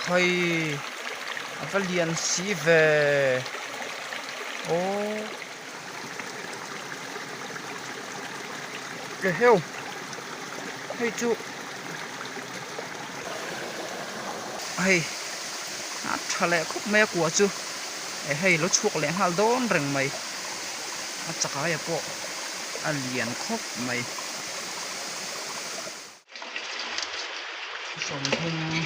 hay avalian si về ô cái heo hay chú hay thà lẽ khúc mẹ của chú hay nó chuộc lẽ hal đón rừng mày chắc cái bộ liền khúc mày sống hung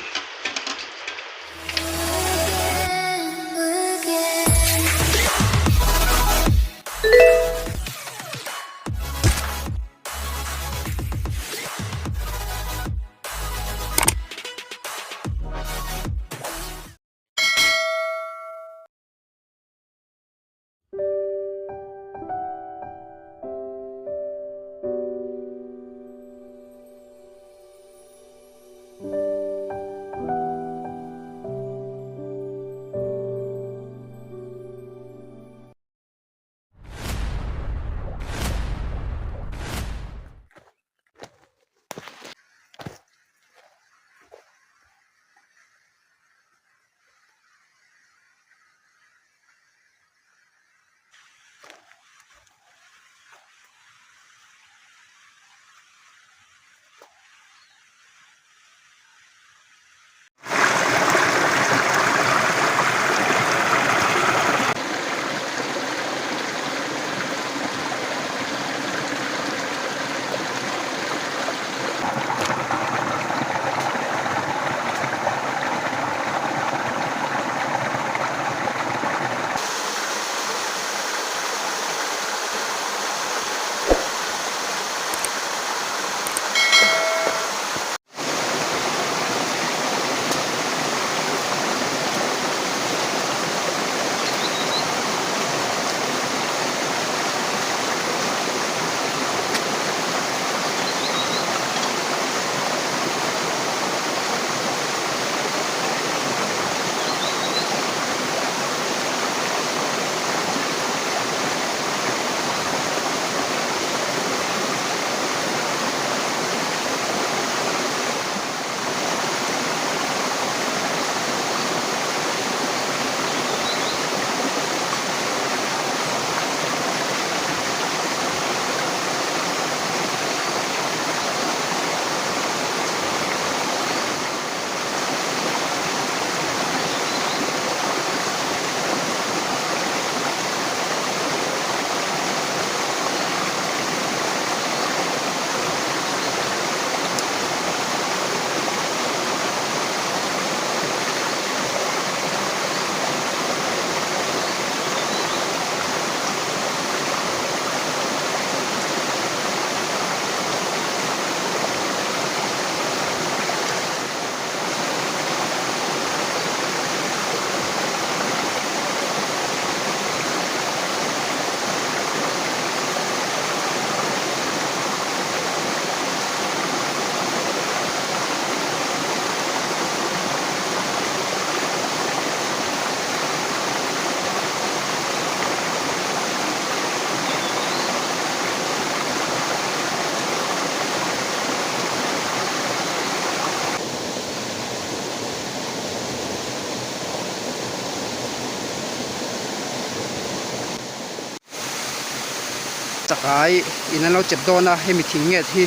cái in nó chết đòn à hay mi thình nghe thì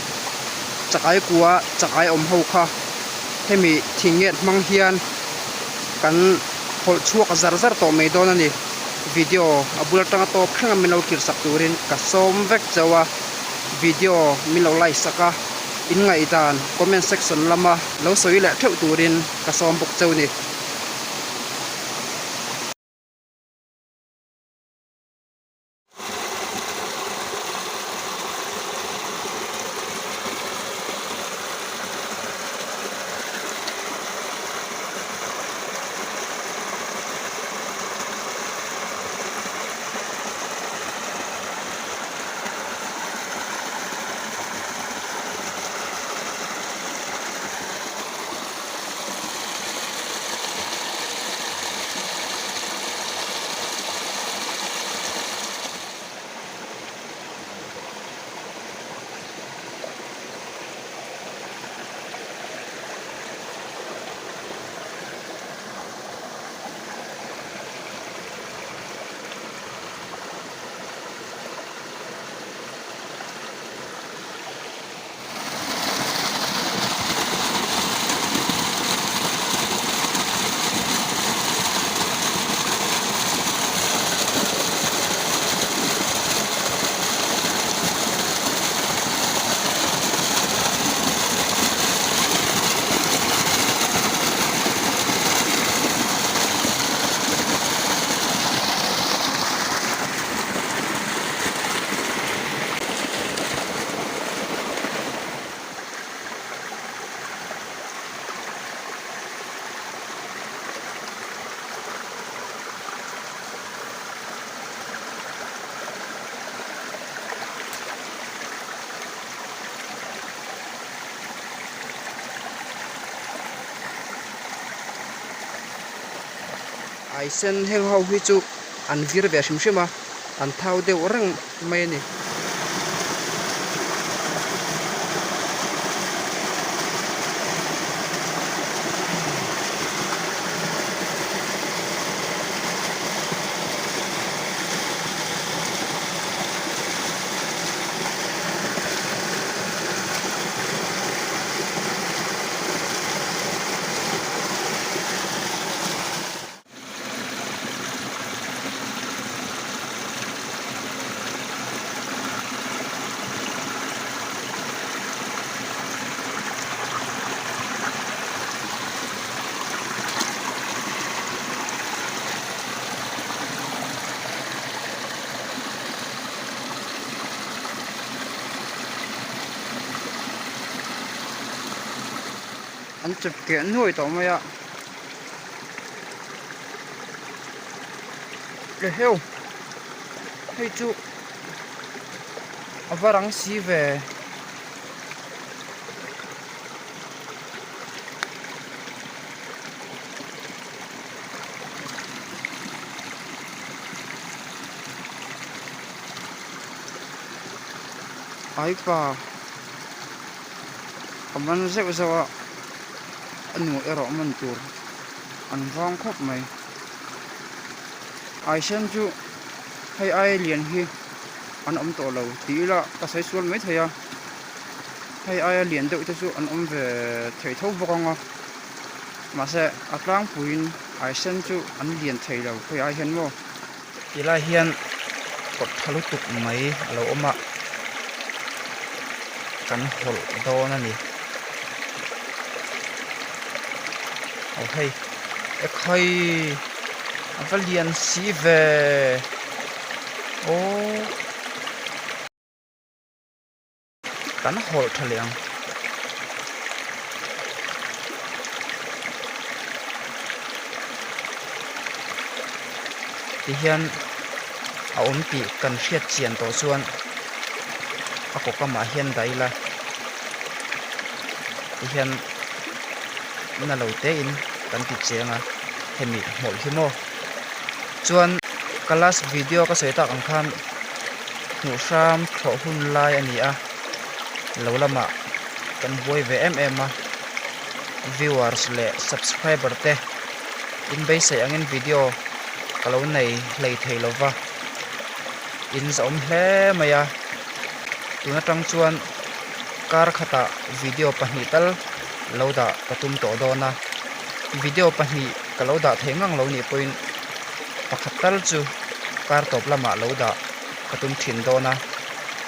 cái của cái ôm hậu kha hay mi thình nghe mang hiền kan hol chuak zar zar to me đòn này video abul tanga to khang min lo kir sak turin ka som vek chawa video min lo like saka in ngai dan comment section lama lo soi la theu turin ka som buk chau ni ai sen heng ho hi chu an vir ve shim shima an thau de orang mai ni an chụp kiện nuôi tổ mày ạ để heo hay chú ở răng xí về ai pa kaman sẽ sao anh ngồi ở đó mình tour anh vang khóc mày ai xem chú hay ai liền hi anh tổ lâu tí là ta thấy xuân mấy thầy à hay ai liền đợi cho chú anh về thầy thâu vô con à mà sẽ lang phụ ai xem chú anh liền thầy lâu hay ai hiện vô tí là hiện có thằng tục mấy lâu mà cắn hổ to nè ok khơi phải liền xí về ô cắn hổ thật liền thì hiện ổn bị cần thiết chiến tổ xuân có cái mà hiện đấy là thì hiện na lâu té in kan ti chenga hemi mol himo chuan class video ka seita ang khan nu sham tho hun lai ani a lo lama kan boi ve a viewers le subscriber te in be se angin video kalo nei lei thei lova in zom hle maya tuna tang chuan kar khata video pahnital lauda patum to dona video pahni kaloda thengang lo ni point pakhatal chu kar top lama lauda patum thin dona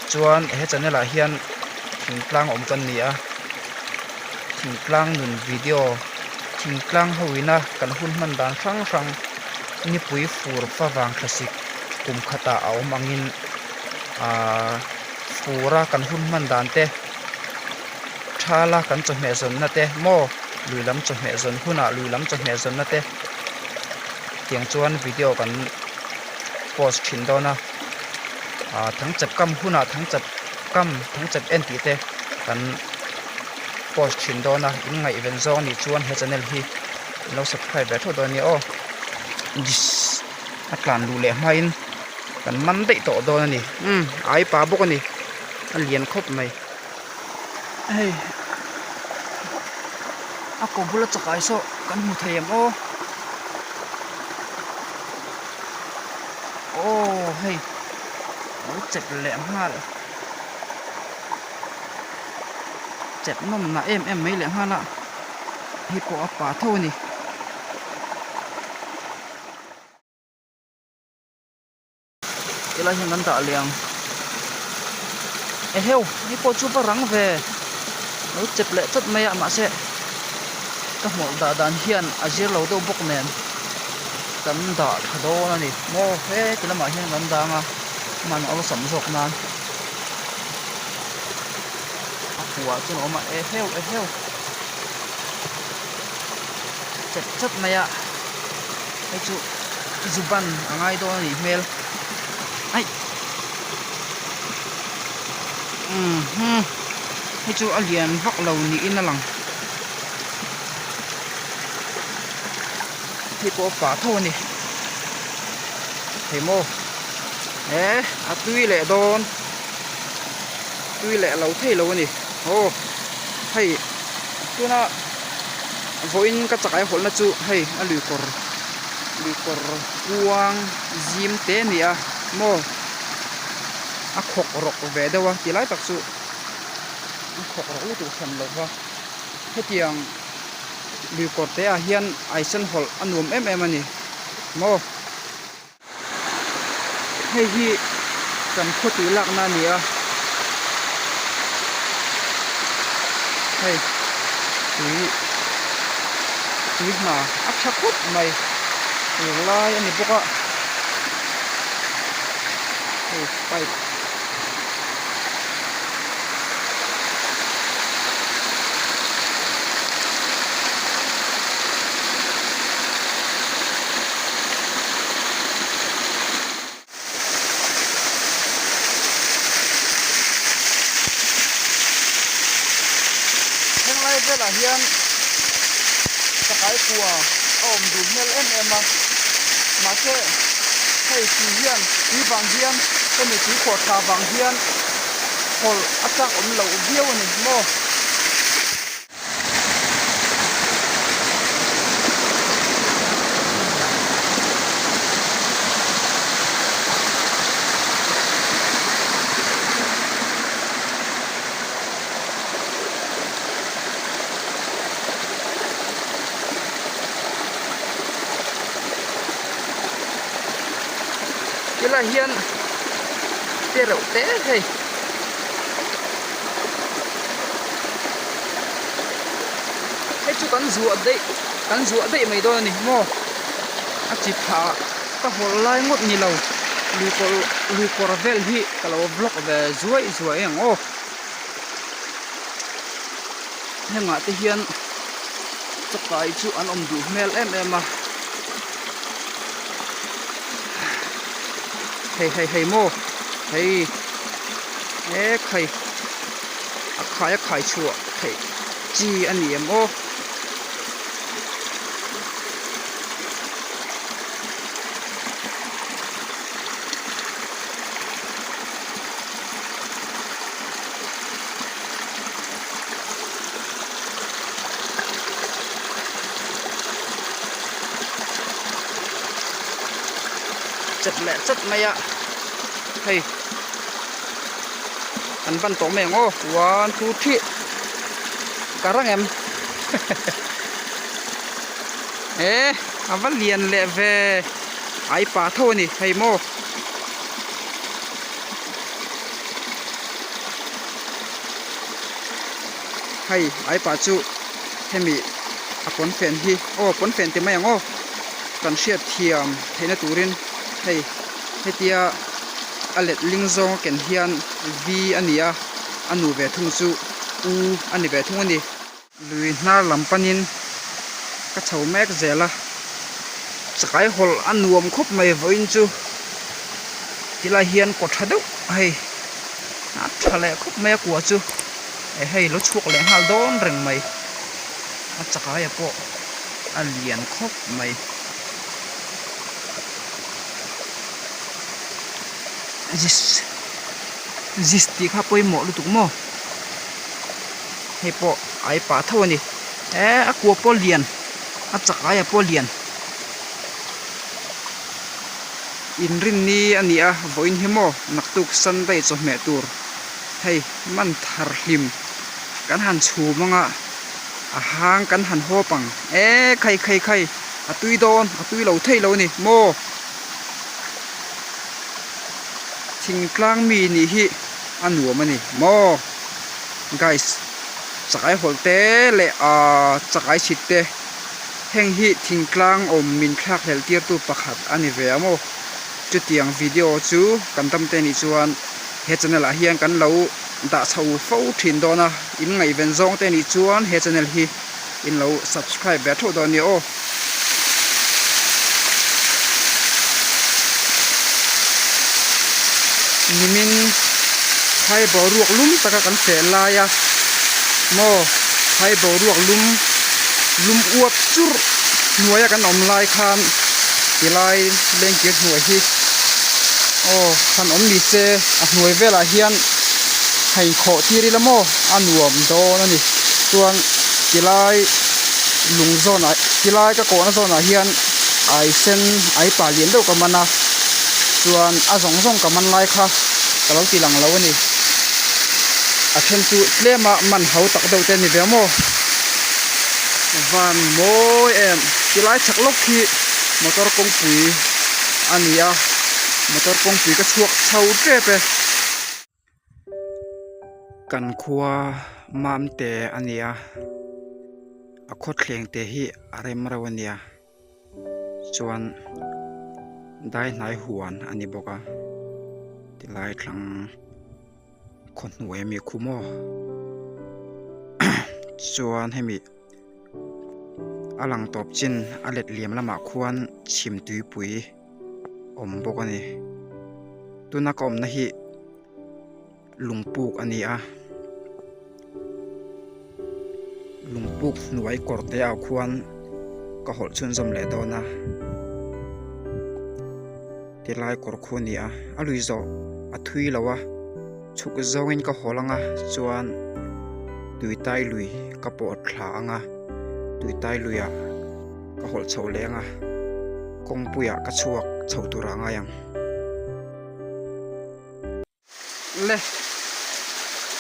chuan he channel a hian thingtlang om kan ni a thingtlang nun video thingtlang hoina kan hun man dan sang sang ni pui fur fa wang classic kum khata a om angin fura kan hun man dan te thala kan chome zon na te mo luilam chome zon huna luilam chome zon na te tiang chuan video kan post thin dona thang chap kam huna thang chap enti te kan post thin dona in ngai event zone ni chuan he channel hi no subscribe tho do ni o dis atlan lu le main kan man dei to do ni ai pa bok ni an lian khop mai hey ako bulat sa kaiso kan mu thayam hey chep lẹm ha chep nom na em mấy lẹm ha la hi po apa tho ni ila hian kan ta liang heo hi po chu pa rang ve no chep le chot maya ma se ka mol da dan hian azir lo do bok nen kan da thado na ni mo he tila ma hian kan da nga man alo sam jok nan akwa chu no ma heo chep chot maya he chu zuban angai do ni mel ai he chu alian vak lo ni in alang hi po pa tho ni thầy mô tui lệ đòn tui lệ lâu thầy lâu nè ô hay tu na voin ka chakai hol na chu hay lui kor kuang zim te ni a mo khok rok ve dawa ti lai tak chu khok rok tu khan lo wa hetiang lui kor te a hian aisen hol anum em ani mo hei hi kan khoti lak na ni a hei tui ma akhakut mai lai ani boka hei pai thế là hiền cái của ôm đủ mel em mà thế hay chỉ hiền chỉ vàng hiền cái này chỉ khổ thà vàng hiền hồi ắt chắc ôm lẩu biêu này mò cái là hiền tê rượu té thầy cái chú cắn rùa đấy mày đôi này mò chỉ thả ta hồ lai ngót như lâu lui cor vel hi cái lâu block về ruồi anh ô nhưng mà cái hiền chắc cái chú ăn đủ mel em mà hey mo hey khai chua hey chi anh em ô chất mày ạ hey anh văn tổ mèo ô 1 2 3 karang em anh văn liền lẹ về ai pa thôi nè hey mo hey ai pa chu hemi pon fen hi pon fen te mai ngo kan siat thiam theina turin hey hetia alet lingzong ken hian vi ania anu ve thung chu u ani ve thung ani lui hnar lampanin ka chho mek zela chakai hol anuam khop mai voin chu tila hian ko thadu hei a thale khop mai kwa chu hei lo chuk le hal don reng mai a chakai po a lian khop mai jis ti kha poi mo lu tuk mo he po ai pa tho ni a ko po lian a chakai po lian in rin ni ani a voin hi mo naktuk san dai cho me tur hei man thar hlim kan han chu manga a hang kan han ho pang khai a tui lo thei lo ni mo thing tlang mi ni hi anu mani mo guys chakai holte le chakai sitte heng hi thing tlang om min thak hel tir tu pakhat ani ve amo chu tiang video chu kan tam te ni chuan he channel a hian kan lo da chho fo thin dona in ngai ven zong te ni chuan he channel hi in lo subscribe be tho don ni o nimin khai bo ruak lum taka kan fe la ya mo khai bo ruak lum uap chur nuaya kan om lai khan tilai leng ke hnuai hi โอ้ท่านอมมีเจหน่วยเวลาเฮียนให้ขอที่ริละโมอันหวมโดนั่นนี่ส่วนกีฬาลุงโซนกีฬาก็โกนโซนเฮียนไอเซนไอป่าเลียนเดียวกับมันนะส่วนอาสองส่งกับมันไล่ค่ะแต่เราตีหลังเราวันนี้อาเชนสุเล่มามันเขาตักเดาเจนี่เดียวโมวันโมเอ็มกีฬาชักลกที่มอเตอร์กงปุ๋ยอันนี้อ่ะมอเตอร์กงปุ๋ยก็ชวกเช่าเจ็บไปกันครัวมามเตอันนี้อ่ะอคดเคลียงเตฮีอะไรมาวันนี้ส่วนได้นายหวนอันนี้บอกว่าที่ไล่ครั้งคนหน่วยมีคุโม ส่วนให้มีอลังตอบจินอเล็ดเหลี่ยมละหมาควรชิมตุยปุ๋ยอมบอกอันนี้ตัวนักอมนะฮิลุงปลูกอันนี้อ่ะลุงปลูกหน่วยกอดเตะควรก็หดชุนสมเลดนะที่ไล่กอดควรนี่อ่ะอลุยโซอทุยแล้ววะชุกโจงินก็หอลังอ่ะส่วนตุยใต้ลุยก็ปวดขาอ่ะตุยใต้ลุยอ่ะก็หดเฉาแรงอ่ะกงปุยอ่ะก็ชวกเฉาตุรังอ่ะยังเล่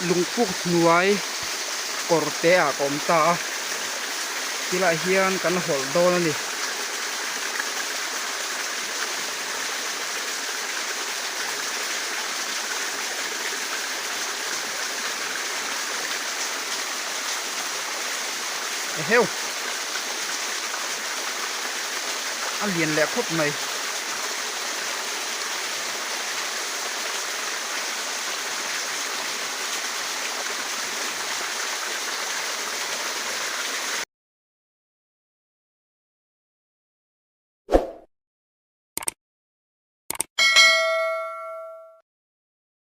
ลุงปลูกหน่วยกอดเตะกอมตาที่ละเฮียนกันหดโดนนี่เฮ้ยอันเรียนแหลกครบไหม